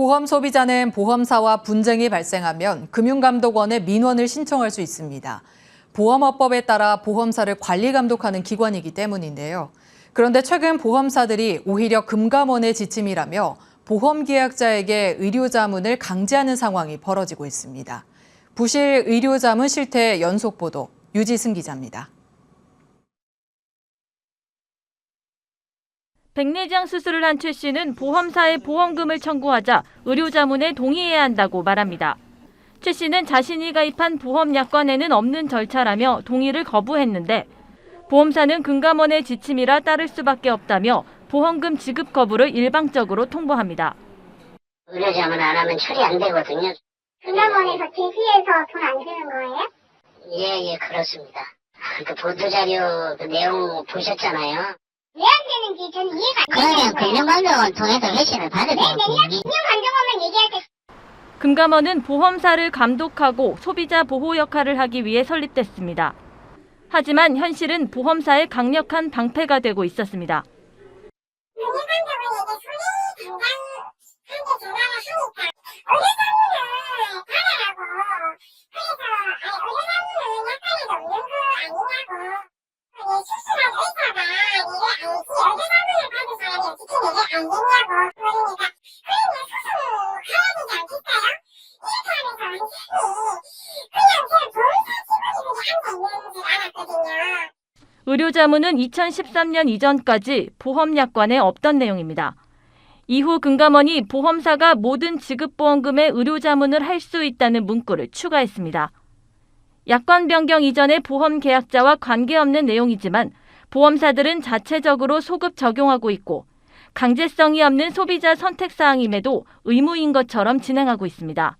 보험 소비자는 보험사와 분쟁이 발생하면 금융감독원에 민원을 신청할 수 있습니다. 보험업법에 따라 보험사를 관리 감독하는 기관이기 때문인데요. 그런데 최근 보험사들이 오히려 금감원의 지침이라며 보험계약자에게 의료자문을 강제하는 상황이 벌어지고 있습니다. 부실 의료자문 실태 연속 보도, 유지승 기자입니다. 백내장 수술을 한 최 씨는 보험사에 보험금을 청구하자 의료자문에 동의해야 한다고 말합니다. 최 씨는 자신이 가입한 보험약관에는 없는 절차라며 동의를 거부했는데 보험사는 금감원의 지침이라 따를 수밖에 없다며 보험금 지급 거부를 일방적으로 통보합니다. 의료자문 안 하면 처리 안 되거든요. 금감원에서 제시해서 돈 안 주는 거예요? 예, 그렇습니다. 그 보도자료 그 내용 보셨잖아요. 왜 안 되는지 저는 이해가 안 그러면 되는 거예요. 금융감독원 통해서 회신을 받으세요. 금융감독원만 얘기할 때 금감원은 보험사를 감독하고 소비자 보호 역할을 하기 위해 설립됐습니다. 하지만 현실은 보험사의 강력한 방패가 되고 있었습니다. 금융감독원에게 소리 당장한테 전화를 하니까 의료자문을 받아라고. 그래서 의료자문은 약관에도 없는 거 아니냐고. 수술한 의사가 이게 아니지 의료자문을 받은 사람이 어떻게 이게 안 되냐고. 그러니까 그러면 수술 가야 되지 않겠어요? 이렇게 하면서 완전히 그냥 제가 보험사 직원이 그렇게 앉아 있는 줄 알았거든요. 의료자문은 2013년 이전까지 보험약관에 없던 내용입니다. 이후 금감원이 보험사가 모든 지급보험금의 의료자문을 할 수 있다는 문구를 추가했습니다. 약관 변경 이전의 보험계약자와 관계없는 내용이지만 보험사들은 자체적으로 소급 적용하고 있고 강제성이 없는 소비자 선택사항임에도 의무인 것처럼 진행하고 있습니다.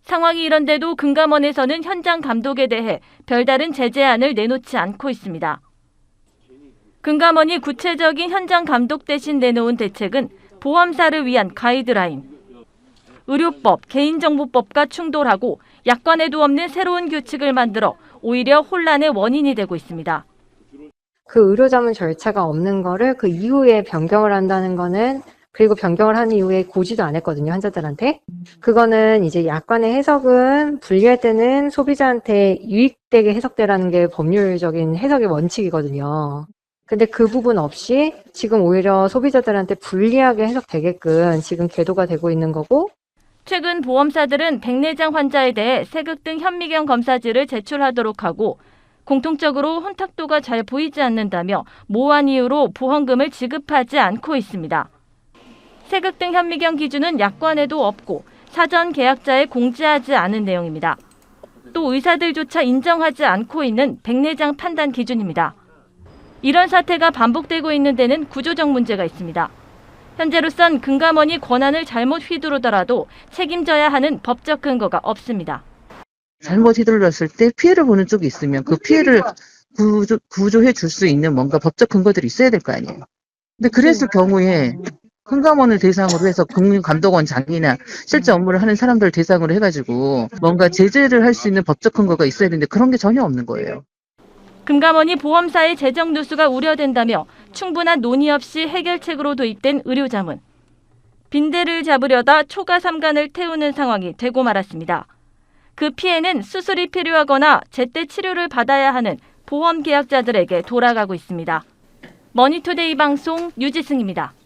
상황이 이런데도 금감원에서는 현장 감독에 대해 별다른 제재안을 내놓지 않고 있습니다. 금감원이 구체적인 현장 감독 대신 내놓은 대책은 보험사를 위한 가이드라인, 의료법, 개인정보법과 충돌하고 약관에도 없는 새로운 규칙을 만들어 오히려 혼란의 원인이 되고 있습니다. 그 의료자문 절차가 없는 거를 그 이후에 변경을 한다는 거는 그리고 변경을 한 이후에 고지도 안 했거든요, 환자들한테. 그거는 이제 약관의 해석은 분리할 때는 소비자한테 유익되게 해석되라는 게 법률적인 해석의 원칙이거든요. 근데 그 부분 없이 지금 오히려 소비자들한테 불리하게 해석되게끔 지금 계도가 되고 있는 거고. 최근 보험사들은 백내장 환자에 대해 세극 등 현미경 검사지를 제출하도록 하고 공통적으로 혼탁도가 잘 보이지 않는다며 모호한 이유로 보험금을 지급하지 않고 있습니다. 세극 등 현미경 기준은 약관에도 없고 사전 계약자에 공지하지 않은 내용입니다. 또 의사들조차 인정하지 않고 있는 백내장 판단 기준입니다. 이런 사태가 반복되고 있는 데는 구조적 문제가 있습니다. 현재로선 금감원이 권한을 잘못 휘두르더라도 책임져야 하는 법적 근거가 없습니다. 잘못 휘둘렀을 때 피해를 보는 쪽이 있으면 그 피해를 구조해 줄 수 있는 뭔가 법적 근거들이 있어야 될 거 아니에요. 근데 그랬을 경우에 금감원을 대상으로 해서 금감독원장이나 실제 업무를 하는 사람들 대상으로 해가지고 뭔가 제재를 할 수 있는 법적 근거가 있어야 되는데 그런 게 전혀 없는 거예요. 금감원이 보험사의 재정 누수가 우려된다며 충분한 논의 없이 해결책으로 도입된 의료자문. 빈대를 잡으려다 초과 삼간을 태우는 상황이 되고 말았습니다. 그 피해는 수술이 필요하거나 제때 치료를 받아야 하는 보험 계약자들에게 돌아가고 있습니다. 머니투데이 방송 유지승입니다.